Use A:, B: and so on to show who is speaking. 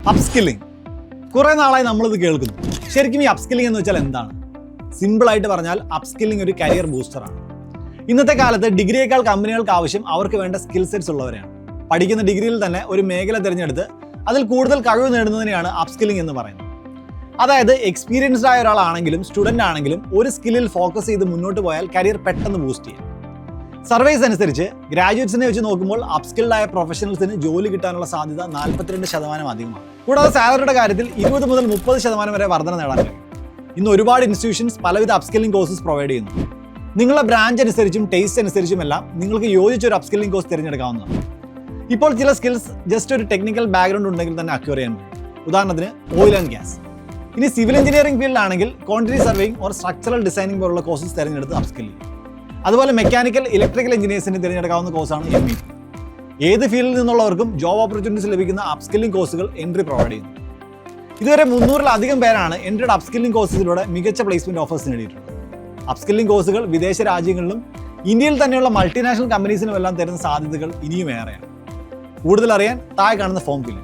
A: Upskilling. കുറേ നാളായി നമ്മളിത് കേൾക്കുന്നു. ശരിക്കും ഈ അപ്സ്കില്ലിംഗ് എന്ന് വെച്ചാൽ എന്താണ്? സിമ്പിളായിട്ട് പറഞ്ഞാൽ അപ്സ്കില്ലിംഗ് ഒരു കരിയർ ബൂസ്റ്ററാണ്. ഇന്നത്തെ കാലത്ത് ഡിഗ്രിയേക്കാൾ കമ്പനികൾക്ക് ആവശ്യം അവർക്ക് വേണ്ട സ്കിൽ സെറ്റ്സ് ഉള്ളവരെയാണ്. പഠിക്കുന്ന ഡിഗ്രിയിൽ തന്നെ ഒരു മേഖല തിരഞ്ഞെടുത്ത് അതിൽ കൂടുതൽ കഴിവ് നേടുന്നതിനെയാണ് അപ്സ്കില്ലിംഗ് എന്ന് പറയുന്നത്. അതായത് എക്സ്പീരിയൻസ്ഡ് ആയ ഒരാളാണെങ്കിലും സ്റ്റുഡൻ്റ് ആണെങ്കിലും ഒരു സ്കില്ലിൽ ഫോക്കസ് ചെയ്ത് മുന്നോട്ട് പോയാൽ കരിയർ പെട്ടെന്ന് ബൂസ്റ്റ് ചെയ്യും. സർവേസ് അനുസരിച്ച് ഗ്രാജുവേറ്റ്സിനെ വെച്ച് നോക്കുമ്പോൾ അപ്സ്കിൽഡ് ആയ പ്രൊഫഷണൽസിന് ജോലി കിട്ടാനുള്ള സാധ്യത 42% അധികമാണ്. കൂടാതെ സാലറിയുടെ കാര്യത്തിൽ 20 മുതൽ 30% വരെ വർധന നേടാൻ കഴിയും. ഇന്ന് ഒരുപാട് ഇൻസ്റ്റിറ്റ്യൂഷൻസ് പലവിധ അപ്സ്കില്ലിംഗ് കോഴ്സസ് പ്രൊവൈഡ് ചെയ്യുന്നു. നിങ്ങളുടെ ബ്രാഞ്ച് അനുസരിച്ചും ടേസ്റ്റ് അനുസരിച്ചും എല്ലാം നിങ്ങൾക്ക് യോജിച്ച ഒരു അപ്സ്കില്ലിംഗ് കോഴ്സ് തിരഞ്ഞെടുക്കാവുന്നതാണ്. ഇപ്പോൾ ചില സ്കിൽസ് ജസ്റ്റ് ഒരു ടെക്നിക്കൽ ബാക്ക്ഗ്രൗണ്ട് ഉണ്ടെങ്കിൽ തന്നെ അക്വയർ ചെയ്യാൻ പറ്റും. ഉദാഹരണത്തിന് ഓയിൽ ആൻഡ് ഗ്യാസ്. ഇനി സിവിൽ എഞ്ചിനീയറിംഗ് ഫീൽഡിലാണെങ്കിൽ quantity surveying or structural designing പോലുള്ള കോഴ്സസ് തിരഞ്ഞെടുത്ത് അപ്സ്കിൽ ചെയ്യും. അതുപോലെ മെക്കാനിക്കൽ ഇലക്ട്രിക്കൽ എഞ്ചിനീയേഴ്സിന് തിരഞ്ഞെടുക്കാവുന്ന കോഴ്സാണ് MET. ഏത് ഫീൽഡിൽ നിന്നുള്ളവർക്കും ജോബ് ഓപ്പർച്യൂണിറ്റീസ് ലഭിക്കുന്ന അപ്സ്കില്ലിംഗ് കോഴ്സുകൾ എൻട്രി പ്രൊവൈഡ് ചെയ്യുന്നു. ഇതുവരെ 300-ലധികം പേരാണ് എൻട്രിഡ് അപ്സ്കില്ലിംഗ് കോഴ്സുകളിലൂടെ മികച്ച പ്ലേസ്മെന്റ് ഓഫേഴ്സ് നേടിയിട്ടുള്ളത്. അപ്സ്കില്ലിംഗ് കോഴ്സുകൾ വിദേശ രാജ്യങ്ങളിലും ഇന്ത്യയിൽ തന്നെയുള്ള മൾട്ടിനാഷണൽ കമ്പനീസിനും എല്ലാം തരുന്ന സാധ്യതകൾ ഇനിയും ഏറെയാണ്. കൂടുതൽ അറിയാൻ താഴെ കാണുന്ന ഫോം ഫില്ല്.